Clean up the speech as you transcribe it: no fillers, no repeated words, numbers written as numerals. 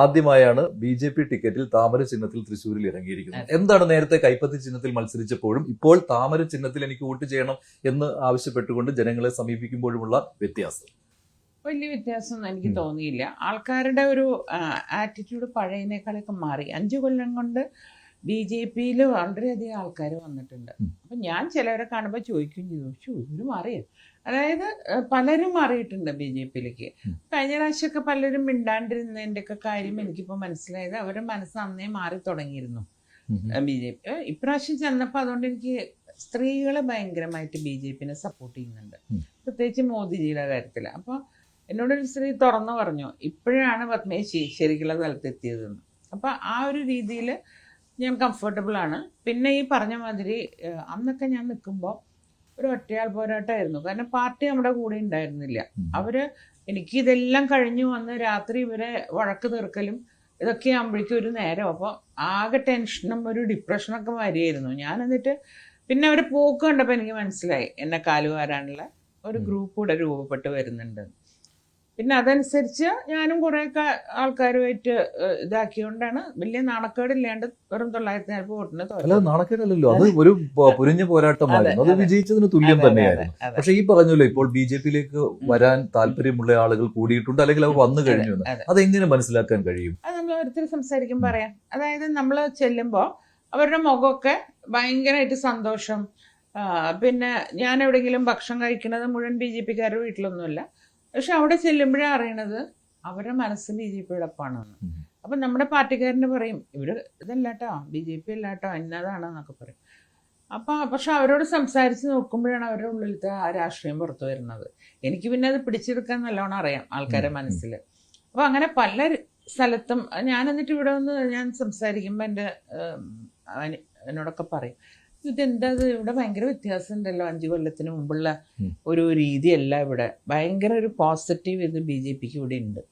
ആദ്യമായാണ് BJP ടിക്കറ്റിൽ താമര ചിഹ്നത്തിൽ തൃശ്ശൂരിൽ ഇറങ്ങിയിരിക്കുന്നത്. എന്താണ് നേരത്തെ കൈപ്പത്തി ചിഹ്നത്തിൽ മത്സരിച്ചപ്പോഴും ഇപ്പോൾ താമര ചിഹ്നത്തിൽ എനിക്ക് വോട്ട് ചെയ്യണം എന്ന് ആവശ്യപ്പെട്ടുകൊണ്ട് ജനങ്ങളെ സമീപിക്കുമ്പോഴുമുള്ള വ്യത്യാസം? വലിയ വ്യത്യാസമൊന്നും എനിക്ക് തോന്നിയില്ല. ആൾക്കാരുടെ ഒരു ആറ്റിറ്റ്യൂഡ് പഴയതിനേക്കാളൊക്കെ മാറി. 5 കൊല്ലം കൊണ്ട് BJPയിൽ വളരെയധികം ആൾക്കാർ വന്നിട്ടുണ്ട്. അപ്പം ഞാൻ ചിലവരെ കാണുമ്പോൾ ചോദിക്കുകയും ചെയ്തു, ഇവർ മാറിയോ? അതായത് പലരും മാറിയിട്ടുണ്ട് BJPയിലേക്ക്. കഴിഞ്ഞ പ്രാവശ്യമൊക്കെ പലരും മിണ്ടാണ്ടിരുന്നതിൻ്റെയൊക്കെ കാര്യം എനിക്കിപ്പോൾ മനസ്സിലായത് അവരുടെ മനസ്സ് അന്നേ മാറി തുടങ്ങിയിരുന്നു BJP. ഇപ്രാവശ്യം ചെന്നപ്പോൾ അതുകൊണ്ട് എനിക്ക് സ്ത്രീകൾ ഭയങ്കരമായിട്ട് BJPനെ സപ്പോർട്ട് ചെയ്യുന്നുണ്ട്, പ്രത്യേകിച്ച് മോദിജിയുടെ കാര്യത്തിൽ. അപ്പോൾ എന്നോടൊരു സ്ത്രീ തുറന്നു പറഞ്ഞു, ഇപ്പോഴാണ് പത്മേശി ശരിക്കുള്ള സ്ഥലത്തെത്തിയതെന്ന്. അപ്പോൾ ആ ഒരു രീതിയിൽ ഞാൻ കംഫർട്ടബിളാണ്. പിന്നെ ഈ പറഞ്ഞ മാതിരി അന്നൊക്കെ ഞാൻ നിൽക്കുമ്പോൾ ഒരു ഒറ്റയാൾ പോരാട്ടമായിരുന്നു. കാരണം പാർട്ടി നമ്മുടെ കൂടെ ഉണ്ടായിരുന്നില്ല. എനിക്കിതെല്ലാം കഴിഞ്ഞു വന്ന് രാത്രി ഇവരെ വഴക്ക് തീർക്കലും ഇതൊക്കെ ആകുമ്പോഴേക്കും ഒരു നേരം. അപ്പോൾ ആകെ ടെൻഷനും ഒരു ഡിപ്രഷനൊക്കെ വരികയായിരുന്നു. ഞാൻ എന്നിട്ട് പിന്നെ അവർ പോക്ക് കണ്ടപ്പോൾ എനിക്ക് മനസ്സിലായി എന്നെ കാലുവാരാനുള്ള ഒരു ഗ്രൂപ്പ് കൂടെ രൂപപ്പെട്ട് വരുന്നുണ്ട്. പിന്നെ അതനുസരിച്ച് ഞാനും കുറേയൊക്കെ ആൾക്കാരുമായിട്ട് ഇതാക്കിയോണ്ടാണ് വലിയ നാണക്കേടില്ലാണ്ട് വെറും 940 വോട്ടിന് തോന്നുന്നു. നാണക്കേടല്ലോ, അത് ഒരു പുരിഞ്ഞ പോരാട്ടമായിരുന്നു. അത് വിജയിച്ചതിന് തുല്യം തന്നെയായിരുന്നു. പക്ഷെ ഈ പറഞ്ഞല്ലോ, ഇപ്പോൾ BJPയിലേക്ക് വരാൻ താല്പര്യമുള്ള ആളുകൾ കൂടിയിട്ടുണ്ട്, അല്ലെങ്കിൽ അവർ വന്നു കഴിഞ്ഞു. അതെങ്ങനെ മനസ്സിലാക്കാൻ കഴിയും? അത് നമ്മൾ ഓരോരുത്തർ സംസാരിക്കുമ്പോൾ പറയാം. അതായത് നമ്മൾ ചെല്ലുമ്പോൾ അവരുടെ മുഖമൊക്കെ ഭയങ്കരമായിട്ട് സന്തോഷം. പിന്നെ ഞാൻ എവിടെയെങ്കിലും ഭക്ഷണം കഴിക്കുന്നത് മുഴുവൻ BJPക്കാരുടെ വീട്ടിലൊന്നുമല്ല. പക്ഷെ അവിടെ ചെല്ലുമ്പോഴേ അറിയണത് അവരുടെ മനസ്സ് BJPയോടൊപ്പമാണെന്ന്. അപ്പം നമ്മുടെ പാർട്ടിക്കാരന് പറയും, ഇതല്ലാട്ടോ BJP അല്ലാട്ടോ എന്നതാണെന്നൊക്കെ പറയും. പക്ഷെ അവരോട് സംസാരിച്ച് നോക്കുമ്പോഴാണ് അവരുടെ ഉള്ളിലത്തെ ആ രാഷ്ട്രീയം പുറത്തു വരുന്നത്. എനിക്ക് പിന്നെ അത് പിടിച്ചെടുക്കാൻ നല്ലോണം അറിയാം ആൾക്കാരുടെ മനസ്സിൽ. അപ്പോൾ അങ്ങനെ പല സ്ഥലത്തും ഞാൻ എന്നിട്ട് ഇവിടെ വന്ന് ഞാൻ സംസാരിക്കുമ്പോൾ എന്നോടൊക്കെ പറയും, ഇതെന്താ ഇവിടെ ഭയങ്കര വ്യത്യാസം ഉണ്ടല്ലോ, 5 കൊല്ലത്തിന് മുമ്പുള്ള ഒരു രീതിയല്ല ഇവിടെ. ഭയങ്കര ഒരു പോസിറ്റീവ് ഇത് BJPക്ക് ഇവിടെ ഉണ്ട്.